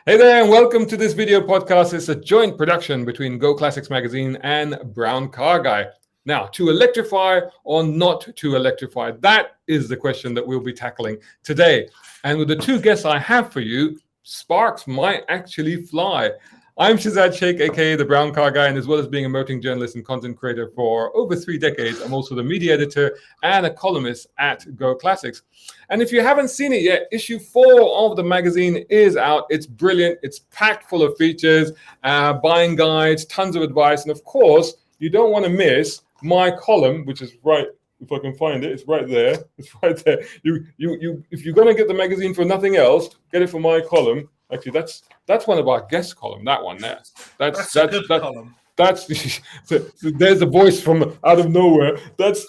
Hey there, and welcome to this video podcast. It's a joint production between GoClassics Magazine and Brown Car Guy. Now, to electrify or not to electrify, that is the question that we'll be tackling today. And with the two guests I have for you, sparks might actually fly. I'm Shahzad Sheikh, aka the Brown Car Guy, and as well as being a motoring journalist and content creator for over 3 decades, I'm also the media editor and a columnist at GoClassics. And if you haven't seen it yet, issue 4 of the magazine is out. It's brilliant. It's packed full of features, buying guides, tons of advice, and of course, you don't want to miss my column, which is right. If I can find it, it's right there. It's right there. You. If you're gonna get the magazine for nothing else, get it for my column. Actually, that's one of our guest column. That one there. That's a good column. That's so there's a voice from out of nowhere. That's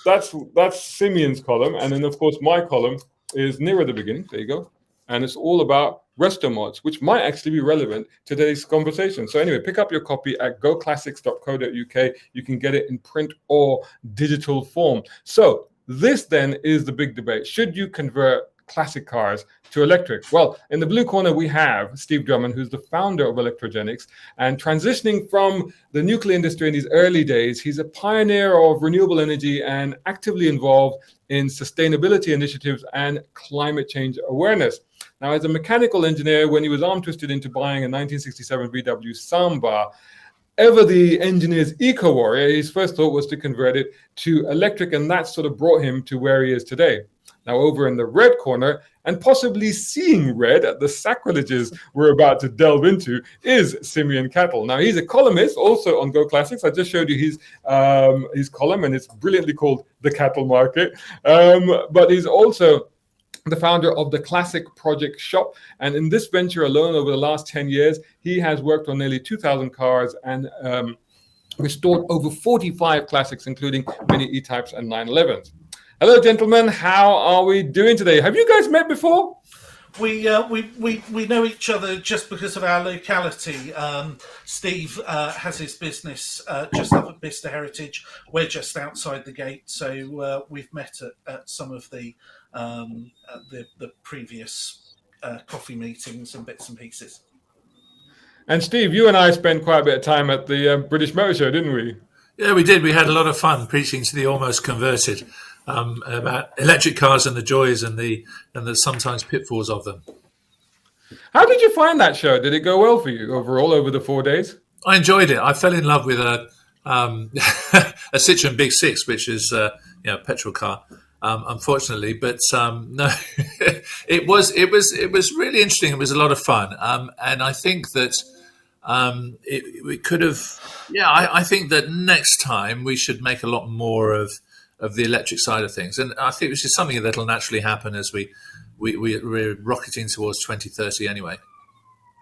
Simeon's column, and then of course my column is nearer the beginning. There you go, and it's all about resto mods, which might actually be relevant to today's conversation. So anyway, pick up your copy at goclassics.co.uk. You can get it in print or digital form. So this then is the big debate: should you convert classic cars to electric? Well, in the blue corner we have Steve Drummond, who's the founder of Electrogenics, and transitioning from the nuclear industry in his early days, he's a pioneer of renewable energy and actively involved in sustainability initiatives and climate change awareness. Now, as a mechanical engineer, when he was arm twisted into buying a 1967 VW Samba, ever the engineer's eco warrior, his first thought was to convert it to electric, and that sort of brought him to where he is today. Now, over in the red corner, and possibly seeing red at the sacrileges we're about to delve into, is Simeon Cattle. Now, he's a columnist also on GoClassics. I just showed you his column, and it's brilliantly called The Cattle Market. But he's also the founder of the Classic Project Shop. And in this venture alone, over the last 10 years, he has worked on nearly 2,000 cars and restored over 45 classics, including many E-Types and 911s. Hello, gentlemen. How are we doing today? Have you guys met before? We know each other just because of our locality. Steve has his business just up at Bicester Heritage. We're just outside the gate, so we've met at some of the previous coffee meetings and bits and pieces. And Steve, you and I spent quite a bit of time at the British Motor Show, didn't we? Yeah, we did. We had a lot of fun preaching to the almost converted about electric cars and the joys and the sometimes pitfalls of them. How did you find that show? Did it go well for you overall over the 4 days? I enjoyed it. I fell in love with a Citroen Big Six, which is a petrol car. Unfortunately, but no, it was really interesting. It was a lot of fun, and I think that we could have. Yeah, I think that next time we should make a lot more of the electric side of things, and I think this is something that will naturally happen as we're rocketing towards 2030 anyway.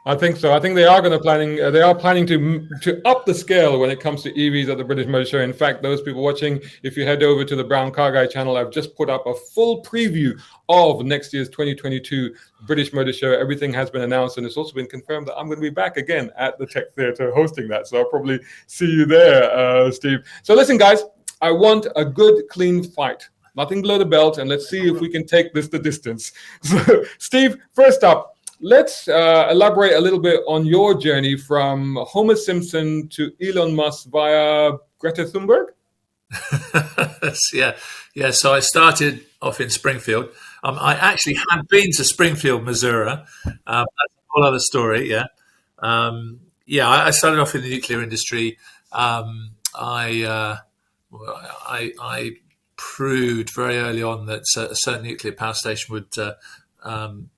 I think so. I think they are planning to up the scale when it comes to EVs at the British Motor Show. In fact, those people watching, if you head over to the Brown Car Guy channel, I've just put up a full preview of next year's 2022 British Motor Show. Everything has been announced, and it's also been confirmed that I'm going to be back again at the Tech Theatre hosting that. So I'll probably see you there, Steve. So listen, guys, I want a good, clean fight. Nothing below the belt, and let's see if we can take this the distance. So, Steve, first up, let's elaborate a little bit on your journey from Homer Simpson to Elon Musk via Greta Thunberg. Yeah. So I started off in Springfield. I actually have been to Springfield, Missouri. That's a whole other story. Yeah. I started off in the nuclear industry. I proved very early on that a certain nuclear power station would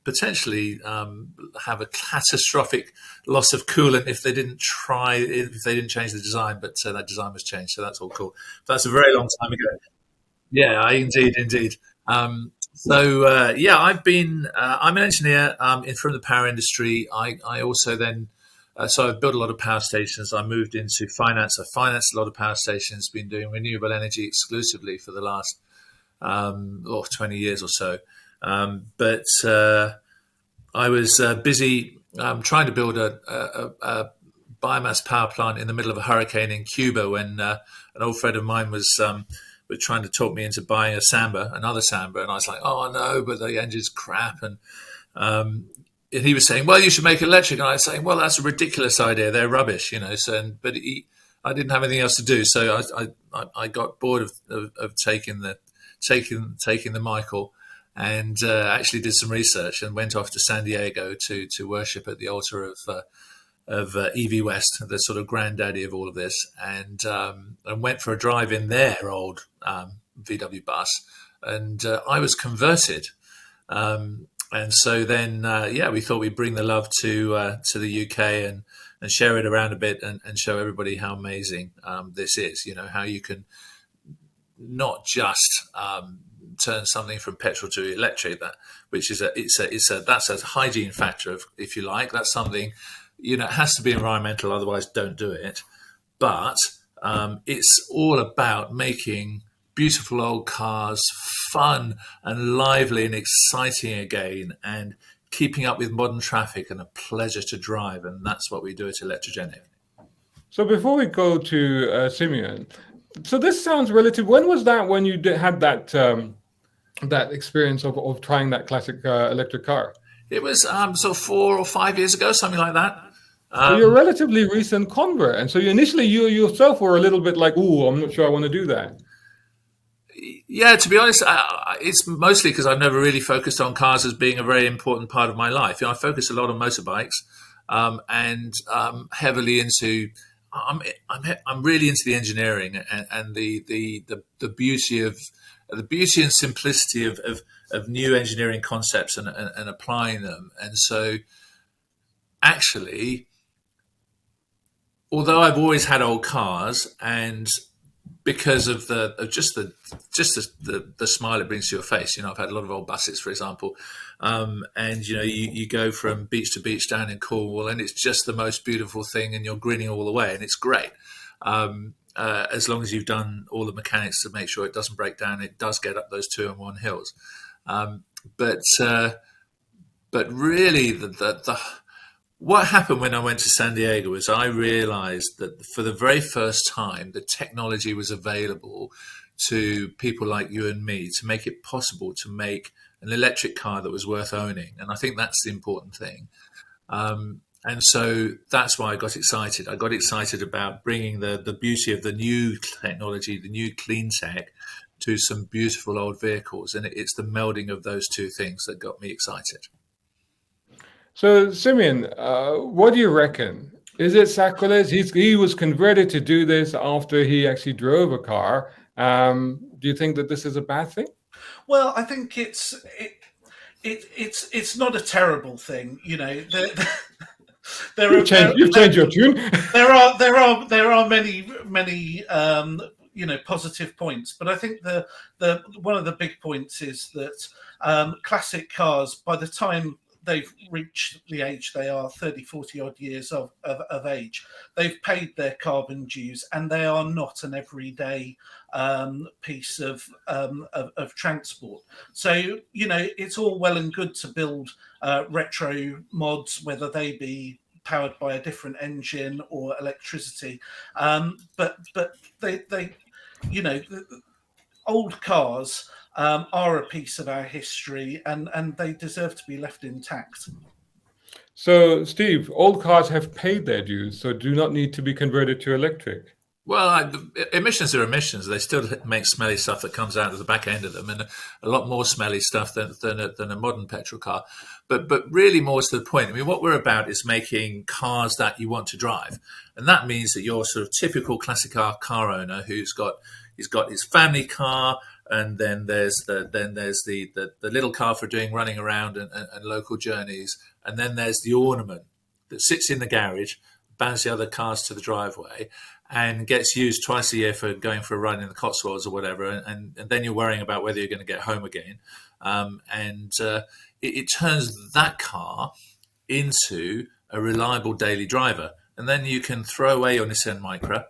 potentially have a catastrophic loss of coolant if they didn't change the design. But that design was changed, so that's all cool. That's a very long time ago. Yeah, indeed. I've been. I'm an engineer from the power industry. I also then. So I've built a lot of power stations. I moved into finance. I financed a lot of power stations, been doing renewable energy exclusively for the last 20 years or so. But I was busy trying to build a biomass power plant in the middle of a hurricane in Cuba when an old friend of mine was trying to talk me into buying another Samba. And I was like, oh, no, but the engine's crap. And he was saying, well, you should make it electric. And I was saying, well, that's a ridiculous idea. They're rubbish, So, but I didn't have anything else to do, so I got bored of taking the Michael, and actually did some research and went off to San Diego to worship at the altar of EV West, the sort of granddaddy of all of this, and went for a drive in their old VW bus, and I was converted. And so then, we thought we'd bring the love to the UK and share it around a bit and show everybody how amazing this is. How you can not just turn something from petrol to electric, that's a hygiene factor, if you like. That's something, it has to be environmental, otherwise don't do it. But it's all about making beautiful old cars fun and lively and exciting again, and keeping up with modern traffic, and a pleasure to drive. And that's what we do at Electrogenic. So before we go to Simeon, so this sounds relative. When was that when you had that that experience of trying that classic electric car? It was sort of 4 or 5 years ago, something like that. So you're a relatively recent convert, and so initially you yourself were a little bit like, "Ooh, I'm not sure I want to do that." Yeah, to be honest, it's mostly because I've never really focused on cars as being a very important part of my life. I focus a lot on motorbikes, and heavily into. I'm really into the engineering and the beauty and simplicity of new engineering concepts and applying them. And so, actually, although I've always had old cars, and because of just the smile it brings to your face, I've had a lot of old buses, for example, and you go from beach to beach down in Cornwall, and it's just the most beautiful thing, and you're grinning all the way, and it's great. As long as you've done all the mechanics to make sure it doesn't break down, it does get up those 2-in-1 hills. But really, what happened when I went to San Diego was I realized that for the very first time, the technology was available to people like you and me to make it possible to make an electric car that was worth owning. And I think that's the important thing. And so that's why I got excited. I got excited about bringing the beauty of the new technology, the new clean tech, to some beautiful old vehicles. And it's the melding of those two things that got me excited. So, Simeon, what do you reckon? Is it sacrilege? He was converted to do this after he actually drove a car. Do you think that this is a bad thing? Well, I think it's not a terrible thing. You've changed your tune. There are many positive points, but I think the one of the big points is that classic cars, by the time they've reached the age they are, 30, 40 odd years of age, they've paid their carbon dues, and they are not an everyday piece of transport. So, it's all well and good to build retro mods, whether they be powered by a different engine or electricity. But they old cars are a piece of our history, and they deserve to be left intact. So, Steve, old cars have paid their dues, so do not need to be converted to electric. Well, emissions are emissions. They still make smelly stuff that comes out of the back end of them, and a lot more smelly stuff than a modern petrol car. But really, more to the point, what we're about is making cars that you want to drive, and that means that you're sort of typical classic car owner he's got his family car, and then there's the little car for doing running around and local journeys, and then there's the ornament that sits in the garage, bounce the other cars to the driveway, and gets used twice a year for going for a run in the Cotswolds or whatever, and then you're worrying about whether you're going to get home again. It turns that car into a reliable daily driver. And then you can throw away your Nissan Micra,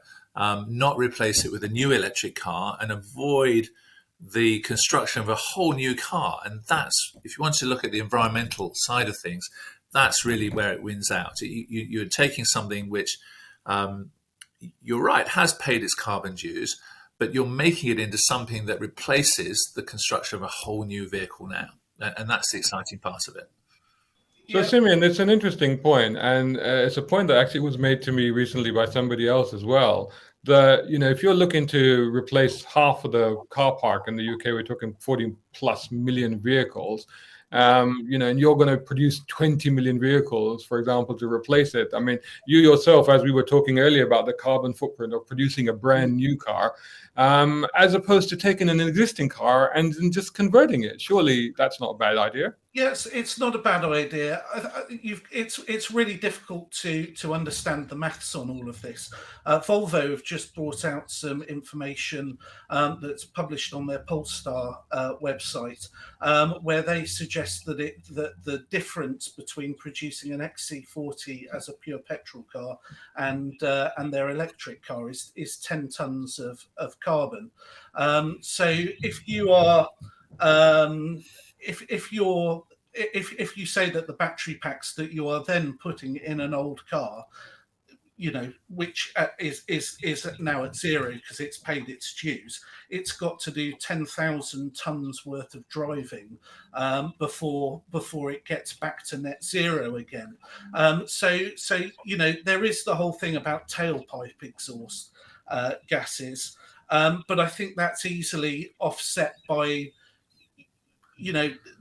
not replace it with a new electric car, and avoid the construction of a whole new car. And that's, if you want to look at the environmental side of things, that's really where it wins out. You're taking something which, you're right, has paid its carbon dues, but you're making it into something that replaces the construction of a whole new vehicle now. And that's the exciting part of it. So, Yeah. Simeon, it's an interesting point, and it's a point that actually was made to me recently by somebody else as well. That, if you're looking to replace half of the car park in the UK, we're talking 40 plus million vehicles. And you're going to produce 20 million vehicles, for example, to replace it. I mean, you yourself, as we were talking earlier about the carbon footprint of producing a brand new car, as opposed to taking an existing car and then just converting it. Surely that's not a bad idea. Yes, it's not a bad idea. It's really difficult to understand the maths on all of this. Volvo have just brought out some information that's published on their Polestar website, where they suggest that the difference between producing an XC40 as a pure petrol car and their electric car is 10 tons of carbon. So if you are if you say that the battery packs that you are then putting in an old car, which is now at zero because it's paid its dues, it's got to do 10,000 tons worth of driving before it gets back to net zero again. So there is the whole thing about tailpipe exhaust gases, but I think that's easily offset by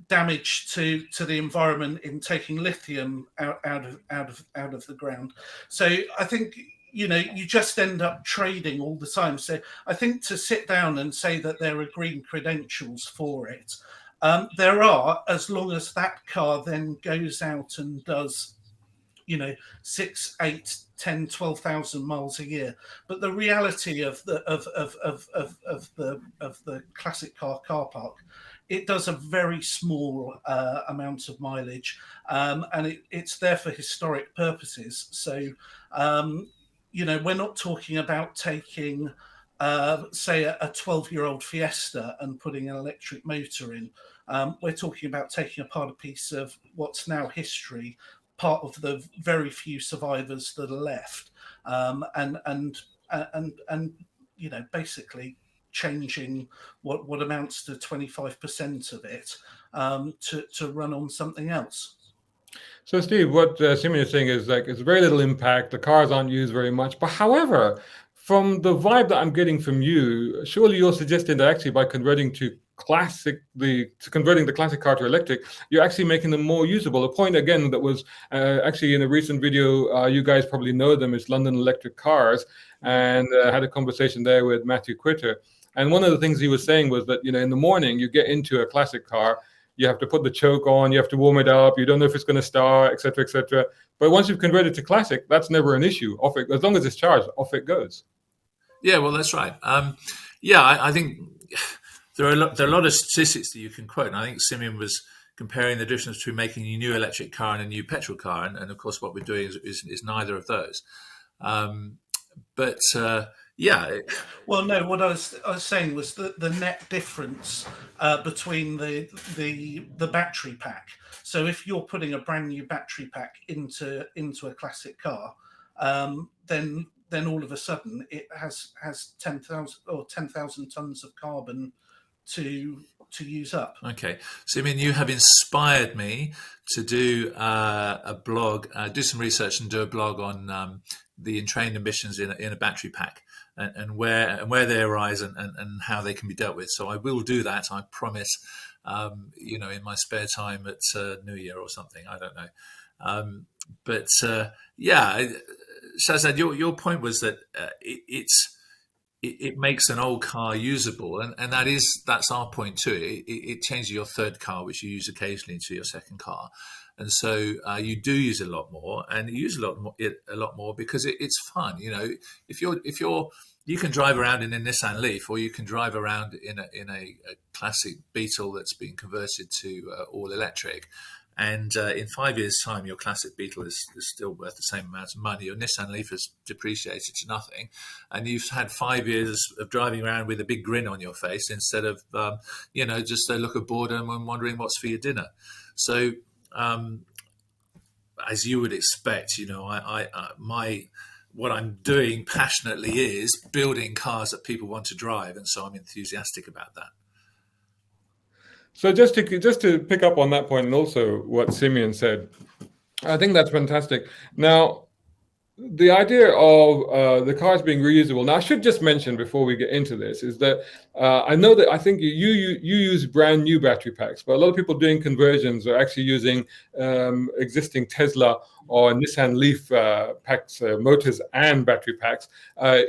damage to the environment in taking lithium out of the ground. So I think you just end up trading all the time. So I think to sit down and say that there are green credentials for it, there are, as long as that car then goes out and does 6, 8, 10, 12,000 miles a year. But the reality of the classic car park, it does a very small amount of mileage, and it's there for historic purposes. So we're not talking about taking say a 12-year-old Fiesta and putting an electric motor in. We're talking about taking apart a piece of what's now history, part of the very few survivors that are left, and basically changing what amounts to 25% of it to run on something else. So, Steve, what Simeon is saying is it's very little impact. The cars aren't used very much. But however, from the vibe that I'm getting from you, surely you're suggesting that actually by converting the classic car to electric, you're actually making them more usable. A point again that was actually in a recent video, you guys probably know them, is London Electric Cars, and had a conversation there with Matthew Quitter. And one of the things he was saying was that in the morning you get into a classic car, you have to put the choke on, you have to warm it up, you don't know if it's going to start, etc., etc. But once you've converted to classic, that's never an issue. As long as it's charged, off it goes. Yeah, well, that's right. I think there are a lot of statistics that you can quote. And I think Simeon was comparing the difference between making a new electric car and a new petrol car. And of course, what we're doing is neither of those. Well, no, what I was saying was that the net difference between the battery pack. So if you're putting a brand new battery pack into a classic car, then all of a sudden it has 10,000 tons of carbon to use up. Okay, so I mean, you have inspired me to do a blog, do some research, and do a blog on the entrained emissions in a battery pack, and where they arise and how they can be dealt with. So I will do that. I promise. In my spare time at New Year or something. I don't know. Shahzad, your point was that it makes an old car usable, and that's our point too. It changes your third car, which you use occasionally, into your second car, and so you do use a lot more, and you use a lot more because it's fun. If you can drive around in a Nissan Leaf, or you can drive around in a classic Beetle that's been converted to all electric. And in 5 years' time, your classic Beetle is still worth the same amount of money. Your Nissan Leaf has depreciated to nothing. And you've had 5 years of driving around with a big grin on your face instead of, just a look of boredom and wondering what's for your dinner. So, as you would expect, what I'm doing passionately is building cars that people want to drive. And so I'm enthusiastic about that. So just to pick up on that point, and also what Simeon said, I think that's fantastic. Now, the idea of the cars being reusable. Now, I should just mention before we get into this is that I know that I think you use brand new battery packs, but a lot of people doing conversions are actually using existing Tesla or Nissan Leaf packs, motors and battery packs,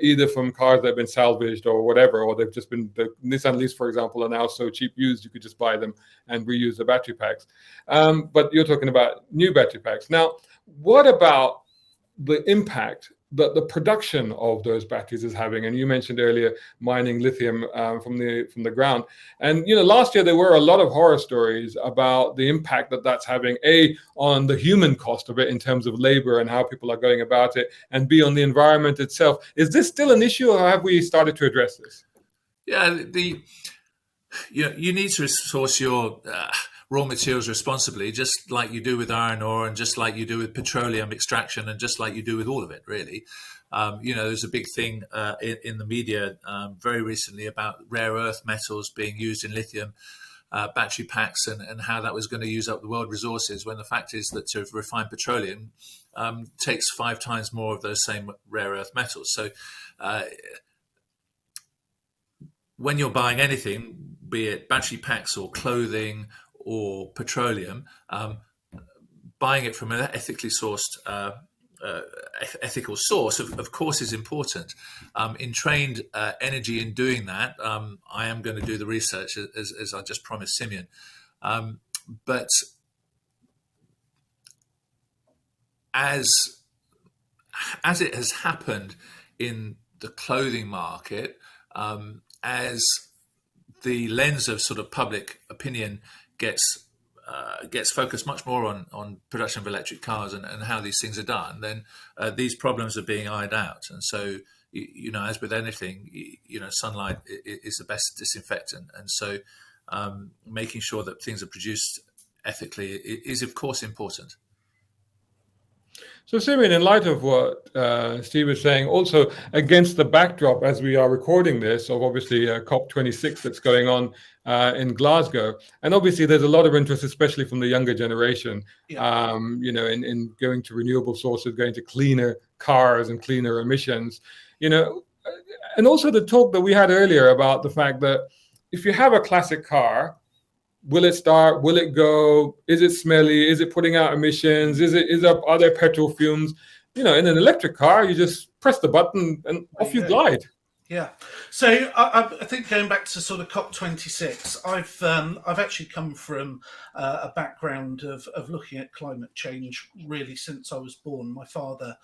either from cars that have been salvaged or whatever, or they've just been, the Nissan Leafs, for example, are now so cheap used you could just buy them and reuse the battery packs. But you're talking about new battery packs. Now, what about the impact that the production of those batteries is having? And you mentioned earlier mining lithium from the ground. And last year there were a lot of horror stories about the impact that that's having, A, on the human cost of it in terms of labor and how people are going about it, and B, on the environment itself. Is this still an issue, or have we started to address this? Yeah, you need to source your raw materials responsibly, just like you do with iron ore, and just like you do with petroleum extraction, and just like you do with all of it, really. There's a big thing in the media very recently about rare earth metals being used in lithium battery packs, and how that was going to use up the world resources, when the fact is that to refine petroleum takes 5 times more of those same rare earth metals. So when you're buying anything, be it battery packs or clothing or petroleum, buying it from an ethically sourced, ethical source, of course, is important. In trained energy in doing that, I am going to do the research, as I just promised Simeon. But as it has happened in the clothing market, as the lens of sort of public opinion gets focused much more on production of electric cars and how these things are done, then these problems are being ironed out. And so, as with anything, sunlight is the best disinfectant. And so making sure that things are produced ethically is, of course, important. So, Simeon, in light of what Steve is saying, also against the backdrop as we are recording this of obviously COP26 that's going on in Glasgow, and obviously there's a lot of interest, especially from the younger generation, in going to renewable sources, going to cleaner cars and cleaner emissions, and also the talk that we had earlier about the fact that if you have a classic car, will it start? Will it go? Is it smelly? Is it putting out emissions? Are there petrol fumes? In an electric car, you just press the button and off you glide. Yeah. So I think going back to sort of COP26, I've actually come from a background of looking at climate change really since I was born. My father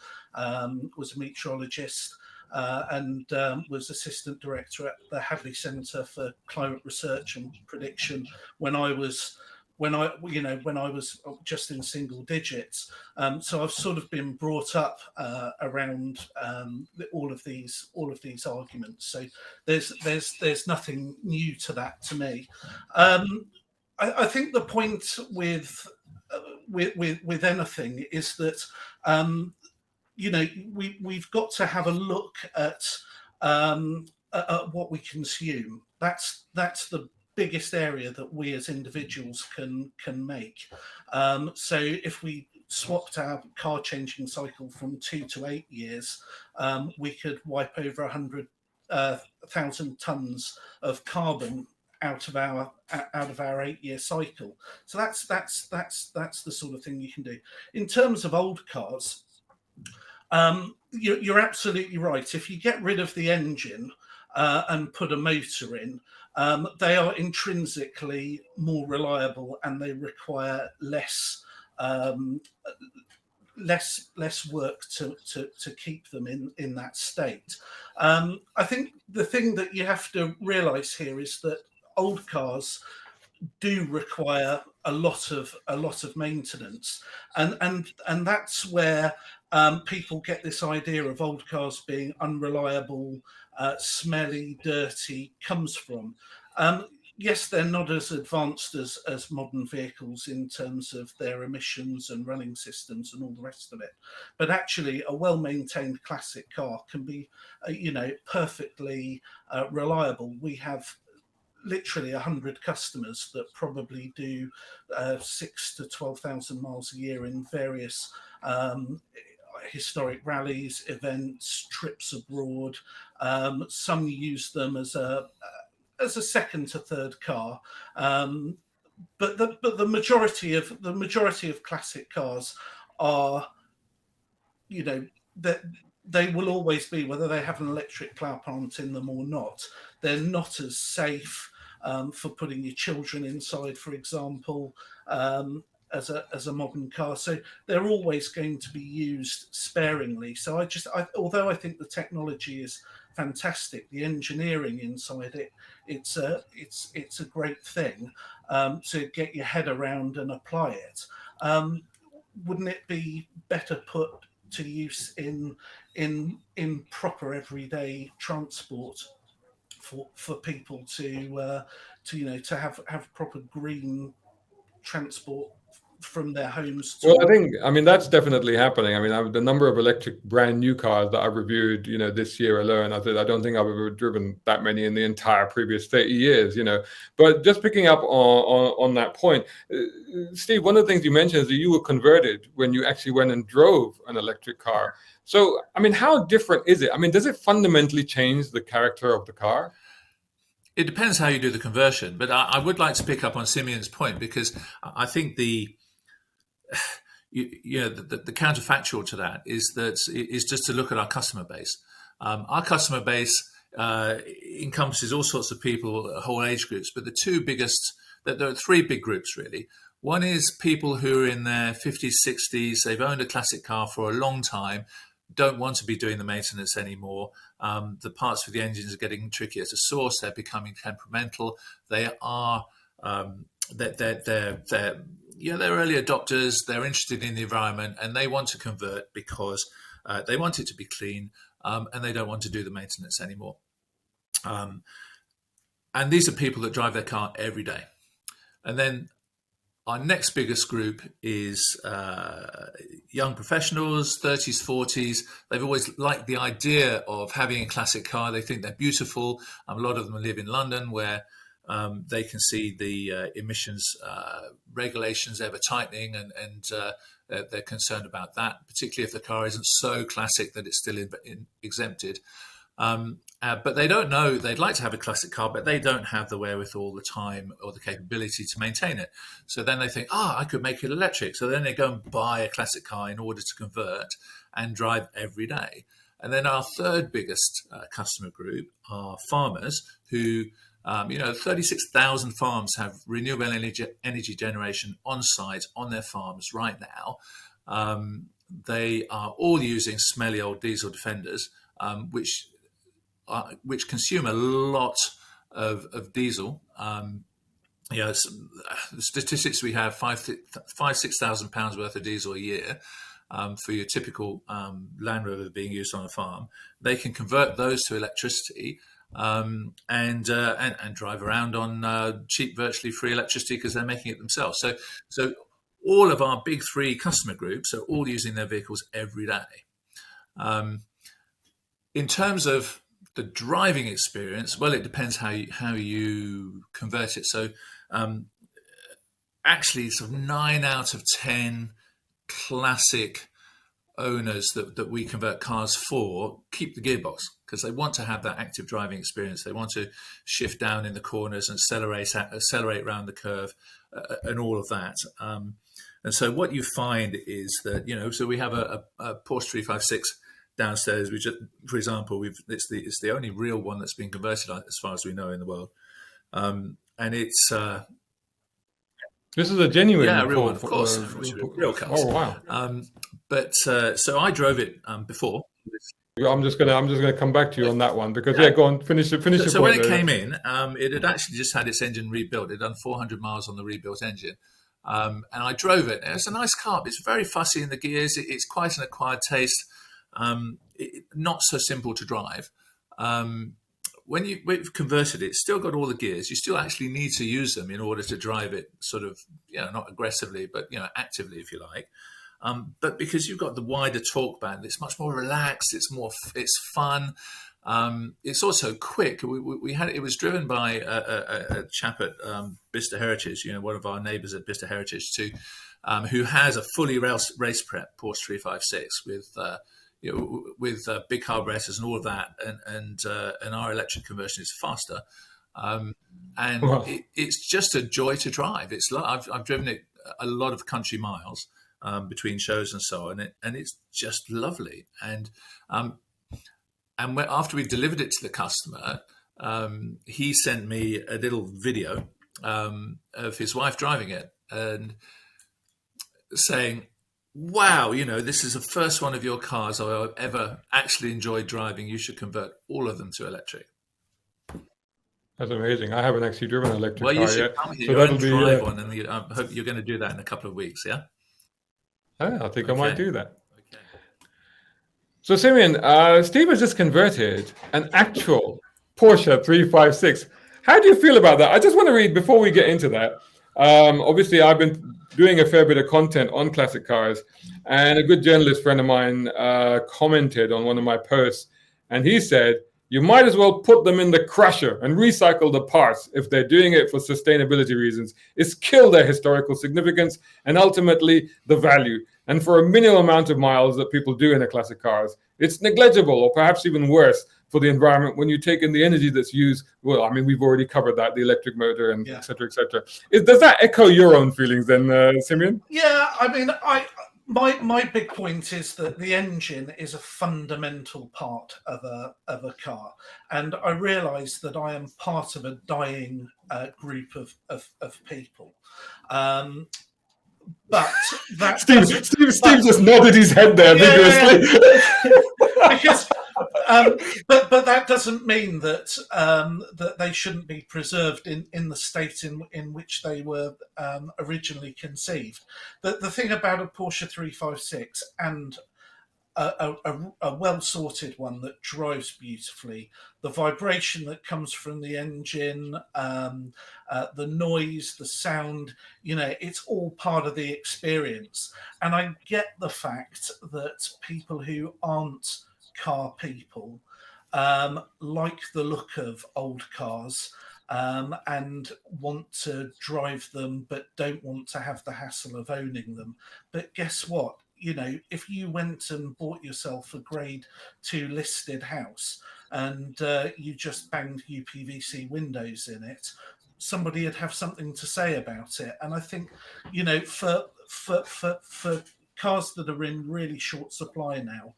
was a meteorologist. And was assistant director at the Hadley Centre for Climate Research and Prediction when I was just in single digits. So I've sort of been brought up around all of these arguments. So there's nothing new to that to me. I think the point with anything is that we've got to have a look at what we consume. That's the biggest area that we as individuals can make. So if we swapped our car changing cycle from 2 to 8 years, we could wipe over 100,000 tons of carbon out of our 8-year cycle. So that's the sort of thing you can do. In terms of old cars, you're absolutely right. If you get rid of the engine and put a motor in, they are intrinsically more reliable and they require less work to keep them in that state. I think the thing that you have to realise here is that old cars do require a lot of maintenance, and that's where people get this idea of old cars being unreliable, smelly, dirty, comes from. Yes, they're not as advanced as modern vehicles in terms of their emissions and running systems and all the rest of it. But actually, a well-maintained classic car can be, perfectly reliable. We have literally 100 customers that probably do 6 to 12,000 miles a year in various historic rallies, events, trips abroad. Some use them as a second to third car. But the majority of classic cars are, that they will always be, whether they have an electric power plant in them or not. They're not as safe for putting your children inside, for example, as a modern car. So they're always going to be used sparingly. So although I think the technology is fantastic, the engineering inside it's a great thing to get your head around and apply it. Wouldn't it be better put to use in proper everyday transport for people to have proper green transport from their homes to I mean that's definitely happening. I mean, the number of electric brand new cars that I've reviewed, this year alone, I don't think I've ever driven that many in the entire previous 30 years, But just picking up on that point, Steve, one of the things you mentioned is that you were converted when you actually went and drove an electric car. So, I mean, how different is it? I mean, does it fundamentally change the character of the car? It depends how you do the conversion, but I would like to pick up on Simeon's point, because I think the counterfactual to that is just to look at our customer base. Our customer base encompasses all sorts of people, whole age groups, but there are three big groups really. One is people who are in their 50s, 60s, they've owned a classic car for a long time, don't want to be doing the maintenance anymore. The parts for the engines are getting trickier to source. They're becoming temperamental. They are they're early adopters. They're interested in the environment and they want to convert because they want it to be clean and they don't want to do the maintenance anymore. And these are people that drive their car every day. And then our next biggest group is young professionals, 30s, 40s. They've always liked the idea of having a classic car. They think they're beautiful. A lot of them live in London, where they can see the emissions regulations ever tightening, and they're concerned about that, particularly if the car isn't so classic that it's still exempted. But they don't know, they'd like to have a classic car, but they don't have the wherewithal, the time or the capability to maintain it. So then they think, I could make it electric. So then they go and buy a classic car in order to convert and drive every day. And then our third biggest customer group are farmers who, 36,000 farms have renewable energy generation on site on their farms right now. They are all using smelly old diesel Defenders, which consume a lot of diesel. The statistics we have, 6,000 pounds worth of diesel a year for your typical Land Rover being used on a farm. They can convert those to electricity and drive around on cheap, virtually free electricity because they're making it themselves. So all of our big three customer groups are all using their vehicles every day. In terms of the driving experience, well, it depends how you convert it. So actually, sort of 9 out of 10 classic owners that we convert cars for keep the gearbox because they want to have that active driving experience. They want to shift down in the corners and accelerate around the curve and all of that. And so what you find is that, so we have a Porsche 356 downstairs, which, for example, it's the only real one that's been converted as far as we know in the world, and it's this is a genuine, real one, of course, real cars. Oh wow! But so I drove it before. I'm just gonna come back to you on that one because go on, finish your point. So when it came in, it had actually just had its engine rebuilt. It had done 400 miles on the rebuilt engine. And I drove it. And it's a nice car, but it's very fussy in the gears. It's quite an acquired taste. Not so simple to drive. When you've converted it, it's still got all the gears. You still actually need to use them in order to drive it sort of, not aggressively, but, actively, if you like. But because you've got the wider talk band, it's much more relaxed. It's fun. It's also quick. We had it was driven by a chap at Bicester Heritage, one of our neighbours at Bicester Heritage too, who has a fully race prep Porsche 356 with big carburetors and all of that, and our electric conversion is faster. And Wow. it's just a joy to drive. I've driven it a lot of country miles between shows and so on, and it's just lovely. And after we delivered it to the customer, he sent me a little video of his wife driving it and saying, "Wow, this is the first one of your cars I've ever actually enjoyed driving. You should convert all of them to electric." That's amazing. I haven't actually driven an electric Well, you car should yet, come so here that'll and be. drive one, and I hope you're going to do that in a couple of weeks. Yeah. I think I might do that. Okay. So, Simeon, Steve has just converted an actual Porsche 356. How do you feel about that? I just want to read before we get into that. Obviously, I've been doing a fair bit of content on classic cars, and a good journalist friend of mine commented on one of my posts, and he said, "You might as well put them in the crusher and recycle the parts if they're doing it for sustainability reasons. It's killed their historical significance and ultimately the value. And for a minimal amount of miles that people do in their classic cars, it's negligible or perhaps even worse for the environment when you take in the energy that's used." Well, I mean, we've already covered that, the electric motor and et cetera, et cetera. Does that echo your own feelings then, Simeon? Yeah, I mean, my big point is that the engine is a fundamental part of a car, and I realise that I am part of a dying group of people. But that Steve just nodded his head there vigorously. because but that doesn't mean that that they shouldn't be preserved in the state in which they were originally conceived. The thing about a Porsche 356 and a well-sorted one that drives beautifully, the vibration that comes from the engine, the noise, the sound, it's all part of the experience. And I get the fact that people who aren't car people like the look of old cars and want to drive them but don't want to have the hassle of owning them. But guess what? If you went and bought yourself a grade 2 listed house and you just banged UPVC windows in it, somebody would have something to say about it. And I think, for cars that are in really short supply now,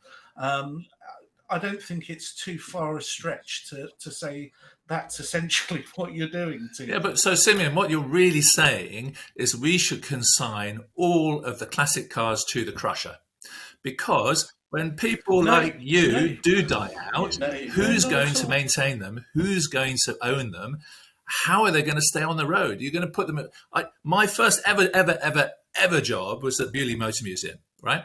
I don't think it's too far a stretch to say that's essentially what you're doing to Yeah, but so Simeon, what you're really saying is we should consign all of the classic cars to the crusher, because when people like you do die out, who's going to maintain them? Who's going to own them? How are they going to stay on the road? You're going to put them. My first ever job was at Bewley Motor Museum, right?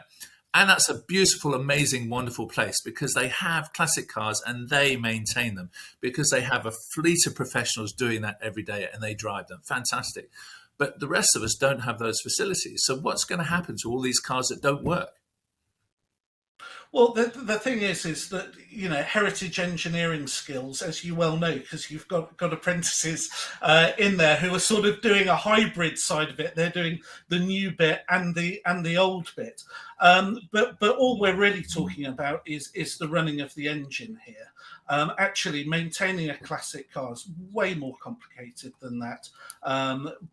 And that's a beautiful, amazing, wonderful place because they have classic cars and they maintain them because they have a fleet of professionals doing that every day and they drive them. Fantastic. But the rest of us don't have those facilities. So what's going to happen to all these cars that don't work? Well, the thing is that, heritage engineering skills, as you well know, because you've got apprentices in there who are sort of doing a hybrid side of it. They're doing the new bit and the old bit. But all we're really talking about is the running of the engine here. Actually, maintaining a classic car is way more complicated than that.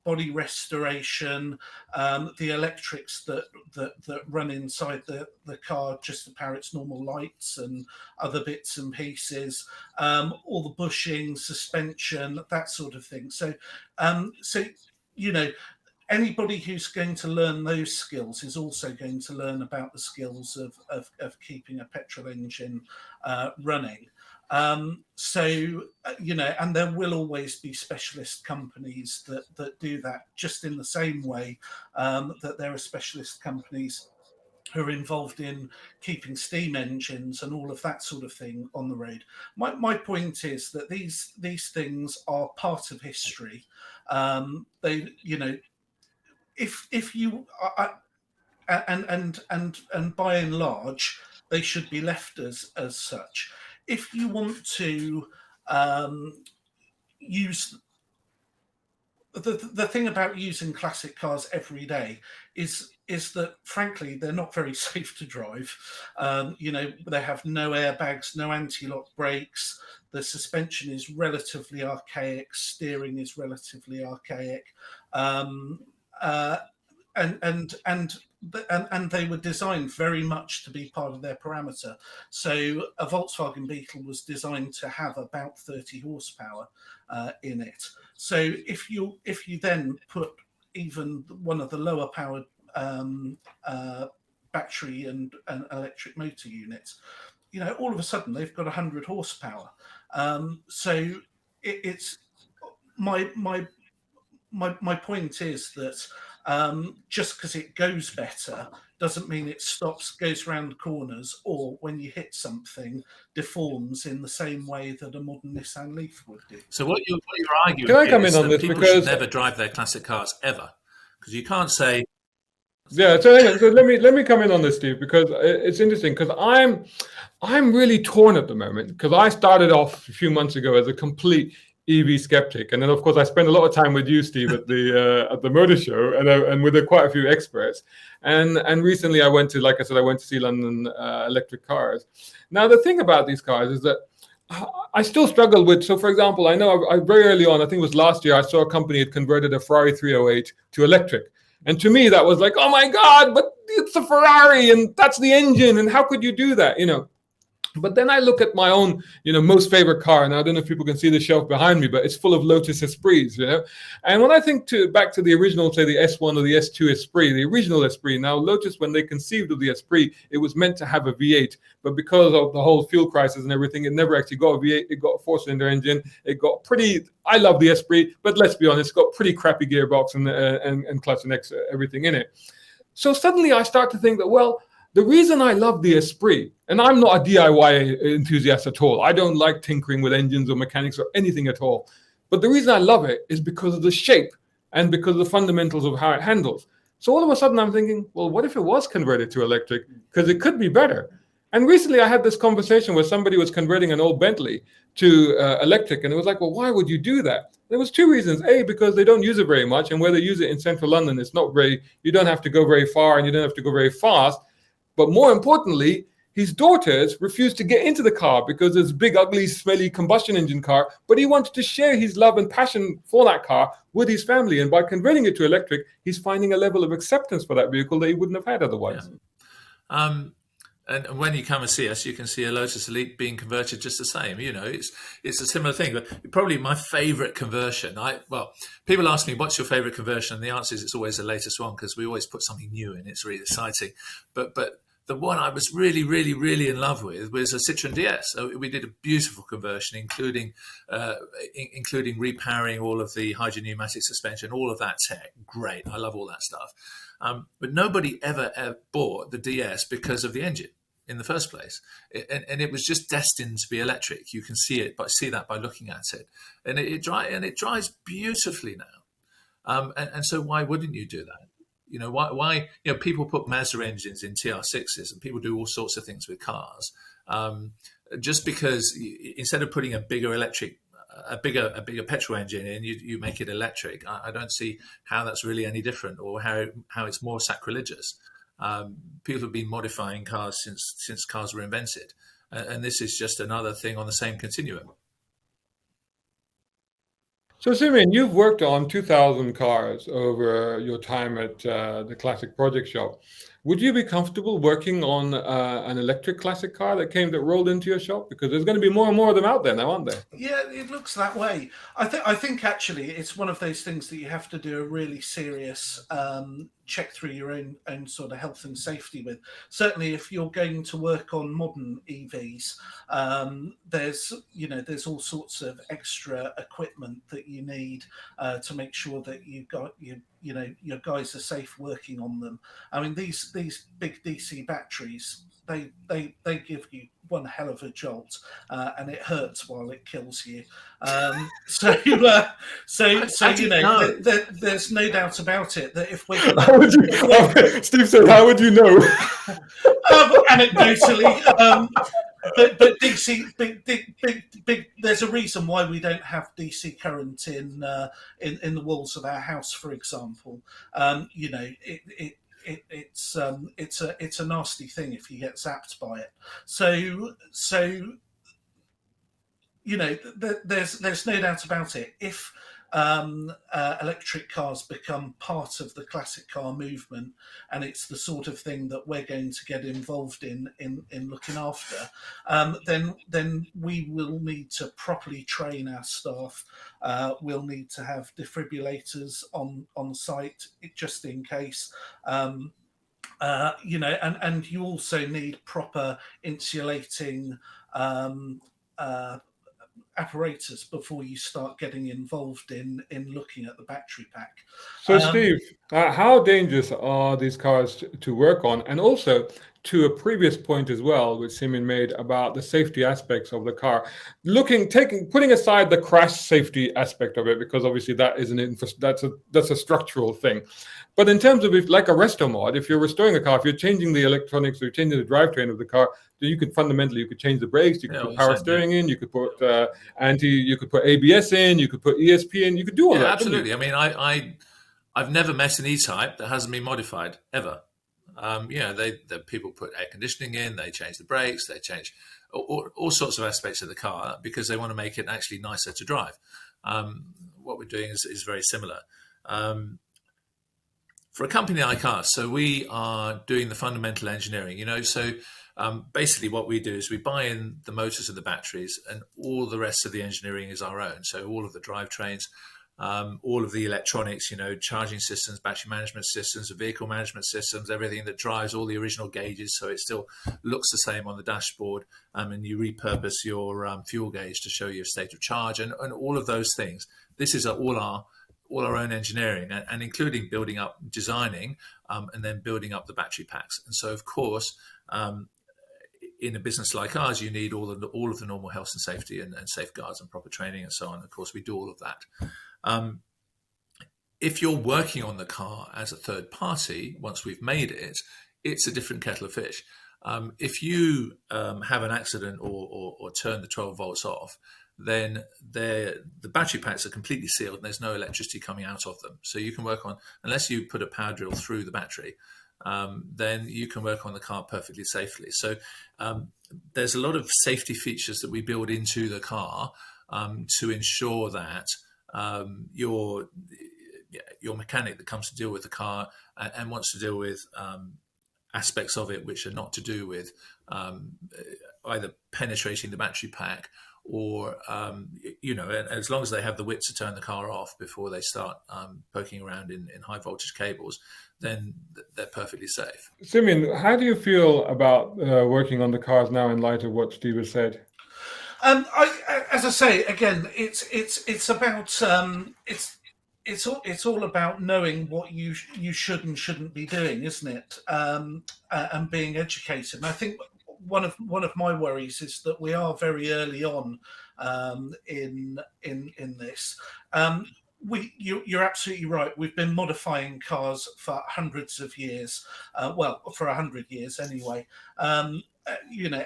Body restoration, the electrics that run inside the car just to power its normal lights and other bits and pieces, all the bushing, suspension, that sort of thing. So anybody who's going to learn those skills is also going to learn about the skills of keeping a petrol engine running. And there will always be specialist companies that do that, just in the same way that there are specialist companies who are involved in keeping steam engines and all of that sort of thing on the road. My point is that these things are part of history. and by and large, they should be left as such. If you want to use the thing about using classic cars every day is that frankly they're not very safe to drive. They have no airbags, no anti-lock brakes. The suspension is relatively archaic. Steering is relatively archaic, and they were designed very much to be part of their parameter. So a Volkswagen Beetle was designed to have about 30 horsepower in it. So if you then put even one of the lower powered battery and electric motor units, all of a sudden they've got 100 horsepower. So it's my point is that just because it goes better doesn't mean it stops, goes round corners, or when you hit something, deforms in the same way that a modern Nissan Leaf would do. So what you're arguing Can I come in is on that this? people Because should never drive their classic cars ever, because you can't say. Yeah, so let me come in on this, Steve, because it's interesting. Because I'm really torn at the moment, because I started off a few months ago as a complete EV skeptic, and then of course I spent a lot of time with you, Steve, at the motor show, and with quite a few experts. And recently I went to, like I said, I went to see London electric cars. Now the thing about these cars is that I still struggle with. So for example, I know I very early on, I think it was last year, I saw a company had converted a Ferrari 308 to electric. And to me, that was like, oh my God, but it's a Ferrari and that's the engine. And how could you do that? But then I look at my own, most favorite car, and I don't know if people can see the shelf behind me, but it's full of Lotus Esprits, And when I think back to the original, say the S1 or the S2 Esprit, the original Esprit, now Lotus, when they conceived of the Esprit, it was meant to have a V8, but because of the whole fuel crisis and everything, it never actually got a V8. It got a four-cylinder engine. It got I love the Esprit, but let's be honest, it's got pretty crappy gearbox and clutch and everything in it. So suddenly I start to think that, well, the reason I love the Esprit, and I'm not a DIY enthusiast at all. I don't like tinkering with engines or mechanics or anything at all. But the reason I love it is because of the shape and because of the fundamentals of how it handles. So all of a sudden I'm thinking, well, what if it was converted to electric? Because it could be better. And recently I had this conversation where somebody was converting an old Bentley to electric. And it was like, well, why would you do that? There was two reasons. A, because they don't use it very much. And where they use it in central London, you don't have to go very far and you don't have to go very fast. But more importantly, his daughters refused to get into the car because it's a big, ugly, smelly combustion engine car. But he wanted to share his love and passion for that car with his family. And by converting it to electric, he's finding a level of acceptance for that vehicle that he wouldn't have had otherwise. Yeah. And when you come and see us, you can see a Lotus Elite being converted just the same. It's a similar thing. But probably my favorite conversion. People ask me, "What's your favorite conversion?" And the answer is it's always the latest one, because we always put something new in. It's really exciting. But the one I was really, really, really in love with was a Citroen DS. So we did a beautiful conversion, including repowering all of the hydrogen pneumatic suspension, all of that tech. Great, I love all that stuff. But nobody ever bought the DS because of the engine in the first place, and it was just destined to be electric. You can see that by looking at it, and it drives beautifully now. And so why wouldn't you do that? Why people put Mazda engines in TR6s, and people do all sorts of things with cars, just because instead of putting a bigger petrol engine in, you make it electric. I don't see how that's really any different, or how it's more sacrilegious. People have been modifying cars since cars were invented, and this is just another thing on the same continuum. So, Simeon, you've worked on 2,000 cars over your time at the Classic Project Shop. Would you be comfortable working on an electric classic car that rolled into your shop? Because there's going to be more and more of them out there now, aren't there? Yeah, it looks that way. I think actually it's one of those things that you have to do a really serious check through your own sort of health and safety with. Certainly, if you're going to work on modern EVs, there's all sorts of extra equipment that you need to make sure that your guys are safe working on them. I mean, these big DC batteries, they give you one hell of a jolt, and it hurts while it kills you. There's no doubt about it that if we're going to How would you, Steve said, how would you know? Anecdotally, but DC, there's a reason why we don't have DC current in the walls of our house, for example. It's a nasty thing if you get zapped by it. So there's no doubt about it. If electric cars become part of the classic car movement, and it's the sort of thing that we're going to get involved in looking after, then we will need to properly train our staff. We'll need to have defibrillators on site just in case. And you also need proper insulating apparatus before you start getting involved in looking at the battery pack. So, Steve, how dangerous are these cars to work on? And also, to a previous point as well, which Simeon made about the safety aspects of the car, putting aside the crash safety aspect of it, because obviously that is that's a structural thing. But in terms of like a resto mod, if you're restoring a car, if you're changing the electronics or you're changing the drivetrain of the car, then you could change the brakes, you could put power steering in, you could put you could put ABS in, you could put ESP in, you could do all that. Absolutely. I mean, I've never met an E-Type that hasn't been modified ever. The people put air conditioning in, they change the brakes, they change all sorts of aspects of the car because they want to make it actually nicer to drive. What we're doing is very similar. For a company like us, so we are doing the fundamental engineering, basically what we do is we buy in the motors and the batteries, and all the rest of the engineering is our own. So all of the drivetrains, all of the electronics, charging systems, battery management systems, vehicle management systems, everything that drives all the original gauges, so it still looks the same on the dashboard, and you repurpose your fuel gauge to show your state of charge, and all of those things. This is all our own engineering, and including building up, designing, and then building up the battery packs. And so, of course, in a business like ours, you need all of the normal health and safety and safeguards and proper training and so on. Of course, we do all of that. If you're working on the car as a third party, once we've made it, it's a different kettle of fish. If you have an accident or turn the 12 volts off, then the battery packs are completely sealed and there's no electricity coming out of them. So you can work on, unless you put a power drill through the battery, then you can work on the car perfectly safely. So there's a lot of safety features that we build into the car to ensure that your mechanic that comes to deal with the car and wants to deal with aspects of it which are not to do with either penetrating the battery pack or, as long as they have the wit to turn the car off before they start poking around in high voltage cables, then they're perfectly safe. Simeon, how do you feel about working on the cars now in light of what Steve has said? As I say, again, it's about it's all about knowing what you should and shouldn't be doing, isn't it? And being educated. And I think one of my worries is that we are very early on in this. You're absolutely right. We've been modifying cars for hundreds of years. For 100 years anyway.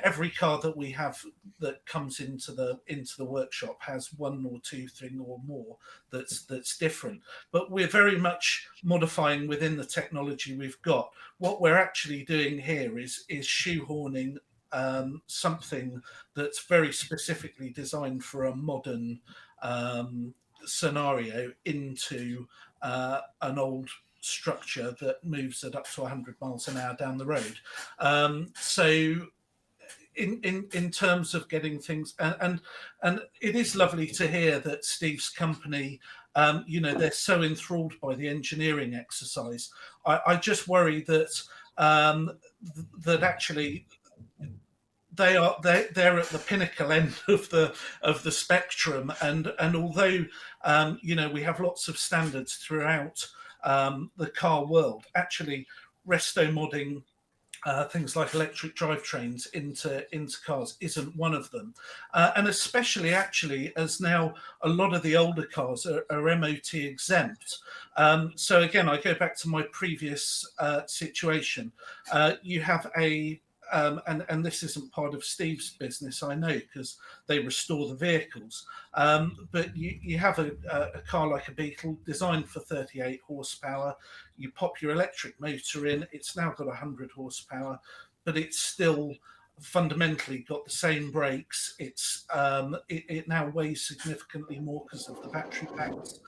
Every car that we have that comes into the workshop has one or two thing or more that's different. But we're very much modifying within the technology we've got. What we're actually doing here is shoehorning something that's very specifically designed for a modern scenario into an old structure that moves at up to 100 miles an hour down the road. So in terms of getting things, and it is lovely to hear that Steve's company, they're so enthralled by the engineering exercise. I just worry that that actually they're at the pinnacle end of the spectrum, and although we have lots of standards throughout the car world, actually resto modding things like electric drivetrains into cars isn't one of them, and especially actually as now a lot of the older cars are MOT exempt. So again, I go back to my previous situation. You have and this isn't part of Steve's business, I know, because they restore the vehicles. But you have a car like a Beetle designed for 38 horsepower. You pop your electric motor in, it's now got 100 horsepower, but it's still fundamentally got the same brakes. It now weighs significantly more because of the battery packs.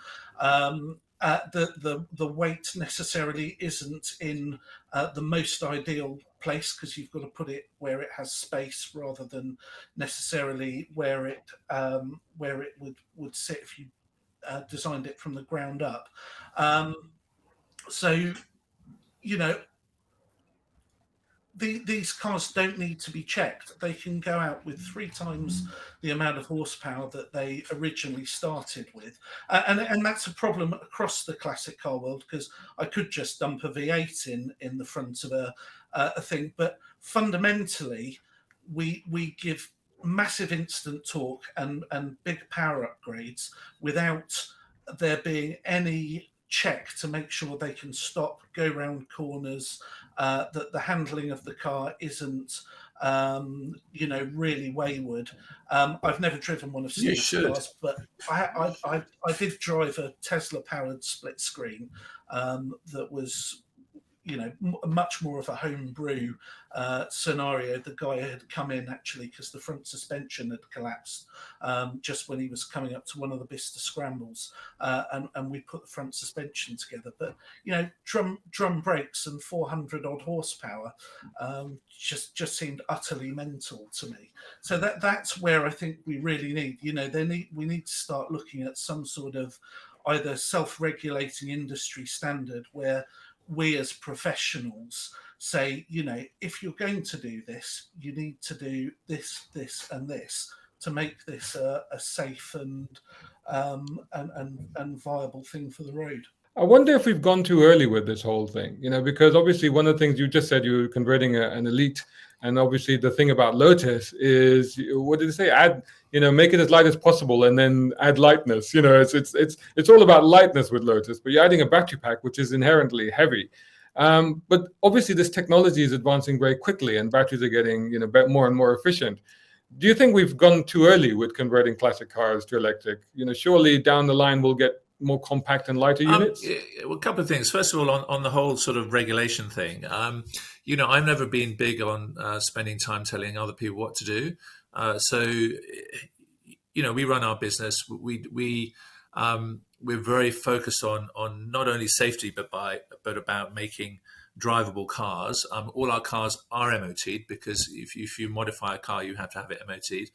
The weight necessarily isn't in the most ideal place, because you've got to put it where it has space rather than necessarily where it would sit if you designed it from the ground up. So, you know, these cars don't need to be checked. They can go out with 3 times the amount of horsepower that they originally started with, and that's a problem across the classic car world, because I could just dump a V8 in the front of a thing, but fundamentally, we give massive instant torque and big power upgrades without there being any check to make sure they can stop, go round corners, that the handling of the car isn't, really wayward. I've never driven one of Steve's cars, but I did drive a Tesla-powered split screen that was, much more of a homebrew scenario. The guy had come in actually because the front suspension had collapsed just when he was coming up to one of the Bicester scrambles, and we put the front suspension together. But drum brakes and 400 odd horsepower just seemed utterly mental to me. So that's where I think we really need, we need to start looking at some sort of either self-regulating industry standard where we as professionals say, if you're going to do this, you need to do this, this, and this to make this a safe and viable thing for the road. I wonder if we've gone too early with this whole thing, because obviously one of the things you just said, you were converting an Elite, and obviously the thing about Lotus is, what did it say? Add, make it as light as possible, and then add lightness. It's all about lightness with Lotus, but you're adding a battery pack which is inherently heavy. But obviously this technology is advancing very quickly, and batteries are getting more and more efficient. Do you think we've gone too early with converting classic cars to electric? Surely down the line we'll get more compact and lighter units? Well, a couple of things. First of all, on the whole sort of regulation thing, I've never been big on spending time telling other people what to do. So we run our business. We're very focused on not only safety but about making drivable cars. All our cars are MOT'd, because if you modify a car, you have to have it MOT'd.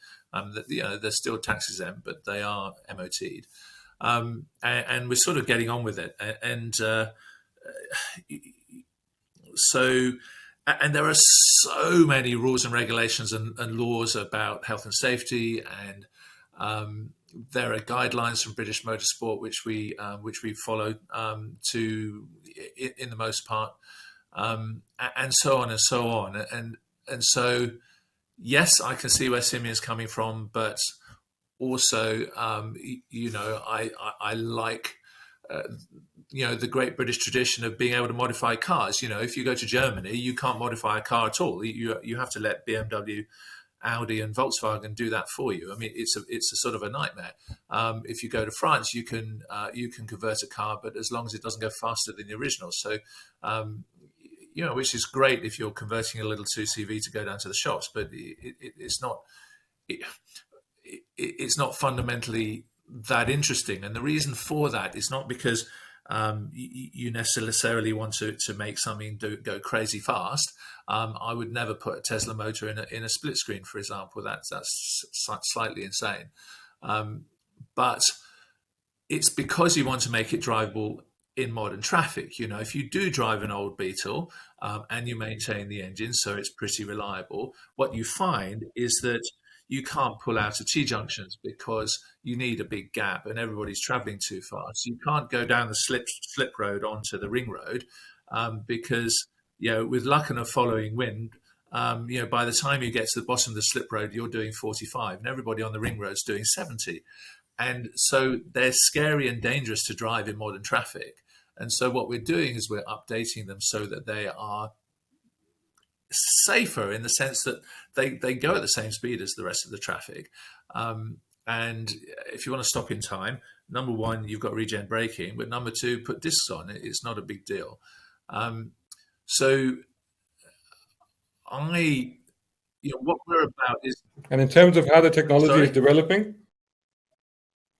They're still tax exempt, but they are MOT'd. And we're sort of getting on with it. And there are so many rules and regulations and laws about health and safety, and there are guidelines from British Motorsport which we follow in the most part, and so on and so on. And so, yes, I can see where Simeon's coming from, but also, I like, the great British tradition of being able to modify cars. If you go to Germany, you can't modify a car at all. You have to let BMW, Audi, and Volkswagen do that for you. I mean, it's a sort of a nightmare. If you go to France, you can convert a car, but as long as it doesn't go faster than the original. So, which is great if you're converting a little 2CV to go down to the shops, but it's not. It's not fundamentally that interesting. And the reason for that is not because you necessarily want to make something go crazy fast. I would never put a Tesla motor in a split screen, for example. That's slightly insane. But it's because you want to make it drivable in modern traffic. If you do drive an old Beetle and you maintain the engine so it's pretty reliable, what you find is that you can't pull out of T-junctions because you need a big gap and everybody's traveling too fast. You can't go down the slip road onto the ring road because with luck and a following wind, by the time you get to the bottom of the slip road, you're doing 45, and everybody on the ring road's doing 70. And so they're scary and dangerous to drive in modern traffic. And so what we're doing is we're updating them so that they are safer in the sense that they go at the same speed as the rest of the traffic. And if you want to stop in time, number one, you've got regen braking, but number two, put discs on. It's not a big deal. So what we're about is... And in terms of how the technology is developing?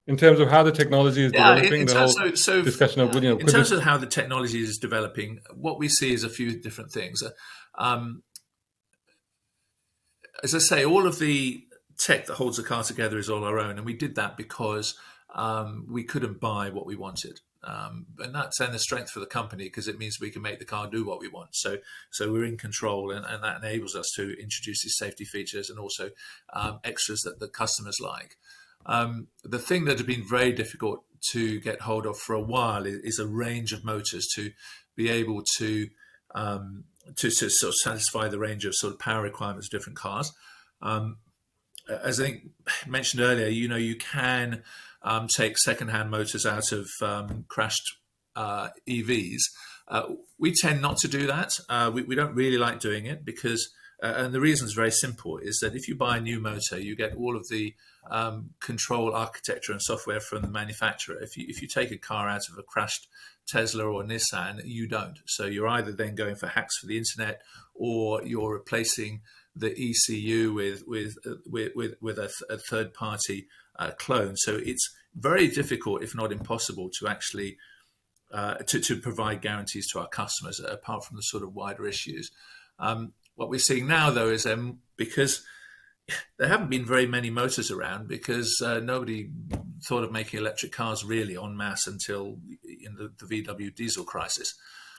In terms of how the technology is developing, in terms of how the technology is developing, what we see is a few different things. As I say, all of the tech that holds the car together is all our own, and we did that because we couldn't buy what we wanted. And that's then a strength for the company because it means we can make the car do what we want. So we're in control, and that enables us to introduce these safety features and also extras that the customers like. The thing that has been very difficult to get hold of for a while is a range of motors to be able to sort of satisfy the range of sort of power requirements of different cars. As I think mentioned earlier, you can take second-hand motors out of crashed EVs. We tend not to do that. We don't really like doing it because, and the reason is very simple, is that if you buy a new motor, you get all of the control architecture and software from the manufacturer. If you take a car out of a crashed Tesla or Nissan, you don't. So you're either then going for hacks for the internet, or you're replacing the ECU with a third-party clone. So it's very difficult, if not impossible, to actually to provide guarantees to our customers, apart from the sort of wider issues. What we're seeing now, though, is because there haven't been very many motors around, because nobody thought of making electric cars really en masse until in the VW diesel crisis.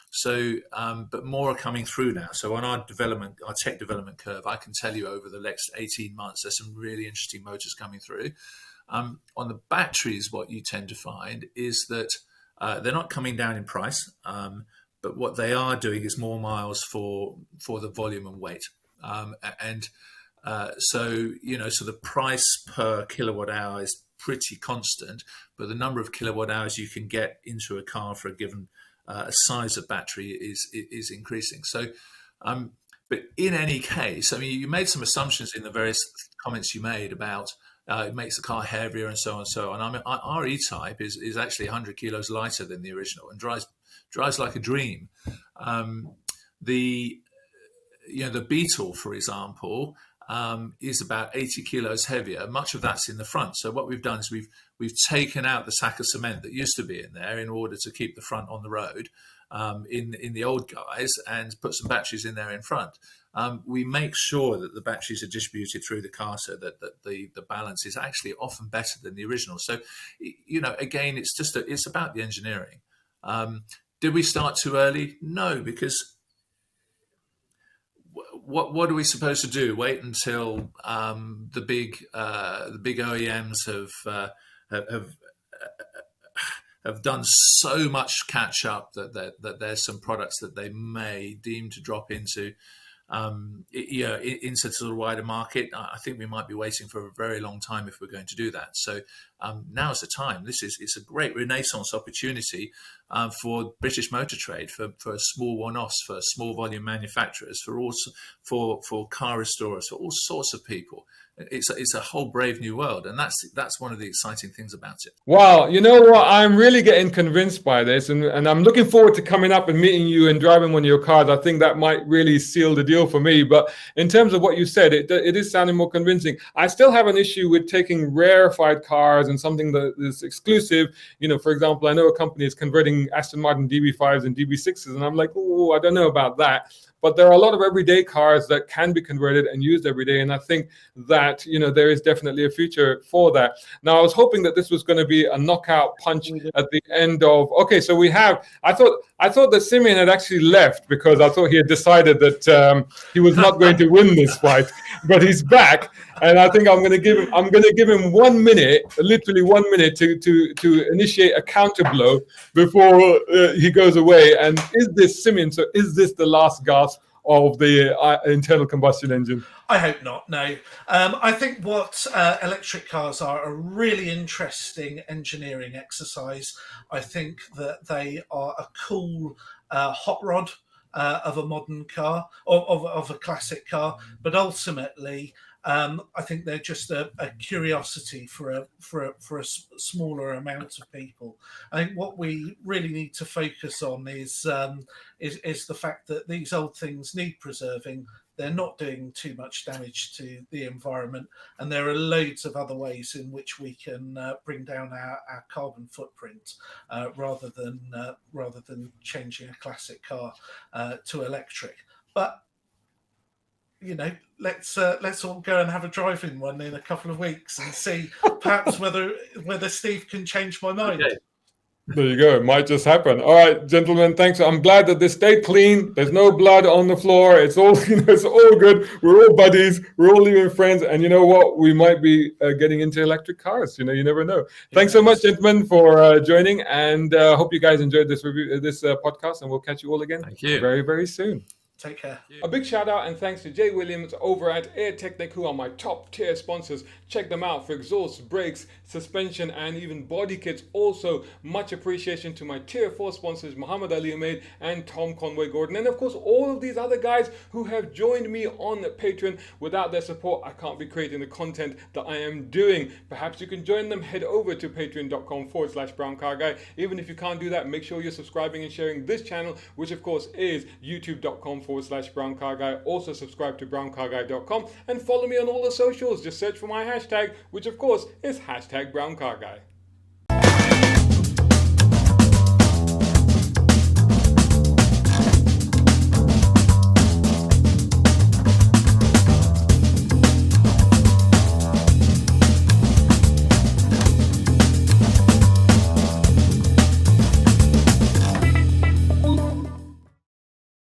So, but more are coming through now. So on our tech development curve, I can tell you over the next 18 months, there's some really interesting motors coming through. On the batteries, what you tend to find is that they're not coming down in price, but what they are doing is more miles for the volume and weight. So the price per kilowatt hour is pretty constant, but the number of kilowatt hours you can get into a car for a given size of battery is increasing. So, but in any case, I mean, you made some assumptions in the various comments you made about it makes the car heavier and so on and so on. I mean, our E-Type is actually 100 kilos lighter than the original and drives like a dream. The Beetle, for example, is about 80 kilos heavier. Much of that's in the front. So what we've done is we've taken out the sack of cement that used to be in there in order to keep the front on the road in the old guys, and put some batteries in there in front. We make sure that the batteries are distributed through the car so that the balance is actually often better than the original. So, again, it's about the engineering. Did we start too early? No, because what are we supposed to do? Wait until the big OEMs have done so much catch up that there's some products that they may deem to drop into into the wider market. I think we might be waiting for a very long time if we're going to do that. So now's the time. It's a great renaissance opportunity for British motor trade, for small one-offs, for small volume manufacturers, for car restorers, for all sorts of people. It's a whole brave new world, and that's one of the exciting things about it. Wow, you know what? I'm really getting convinced by this, and I'm looking forward to coming up and meeting you and driving one of your cars. I think that might really seal the deal for me. But in terms of what you said, it is sounding more convincing. I still have an issue with taking rarefied cars and something that is exclusive. For example, I know a company is converting Aston Martin DB5s and DB6s, and I'm like, oh, I don't know about that. But there are a lot of everyday cars that can be converted and used every day. And I think that, there is definitely a future for that. Now, I was hoping that this was going to be a knockout punch at the end of, okay, so I thought that Simeon had actually left because I thought he had decided that he was not going to win this fight, but he's back. And I think I'm going to give him 1 minute, literally 1 minute, to initiate a counter blow before he goes away. And is this, Simeon? So is this the last gasp of the internal combustion engine? I hope not, no. I think what electric cars are a really interesting engineering exercise. I think that they are a cool hot rod of a modern car, of a classic car, but ultimately I think they're just a curiosity for a smaller amount of people. I think what we really need to focus on is the fact that these old things need preserving. They're not doing too much damage to the environment, and there are loads of other ways in which we can bring down our carbon footprint rather than changing a classic car to electric. But let's all go and have a drive-in one in a couple of weeks and see perhaps whether Steve can change my mind. Okay. There you go. It might just happen. All right, gentlemen. Thanks. I'm glad that this stayed clean. There's no blood on the floor. It's all, it's all good. We're all buddies. We're all even friends. And you know what? We might be getting into electric cars. You never know. Thanks so much, gentlemen, for joining. And hope you guys enjoyed this review, this podcast. And we'll catch you all again very, very soon. Take care. A big shout out and thanks to Jay Williams over at Air Technic, who are my top tier sponsors. Check them out for exhaust, brakes, suspension, and even body kits. Also, much appreciation to my tier 4 sponsors, Muhammad Ali Ahmed and Tom Conway Gordon. And of course, all of these other guys who have joined me on Patreon. Without their support, I can't be creating the content that I am doing. Perhaps you can join them. Head over to patreon.com/browncarguy. Even if you can't do that, make sure you're subscribing and sharing this channel, which of course is youtube.com/browncarguy. Also subscribe to browncarguy.com and follow me on all the socials. Just search for my hashtag, which of course is #browncarguy.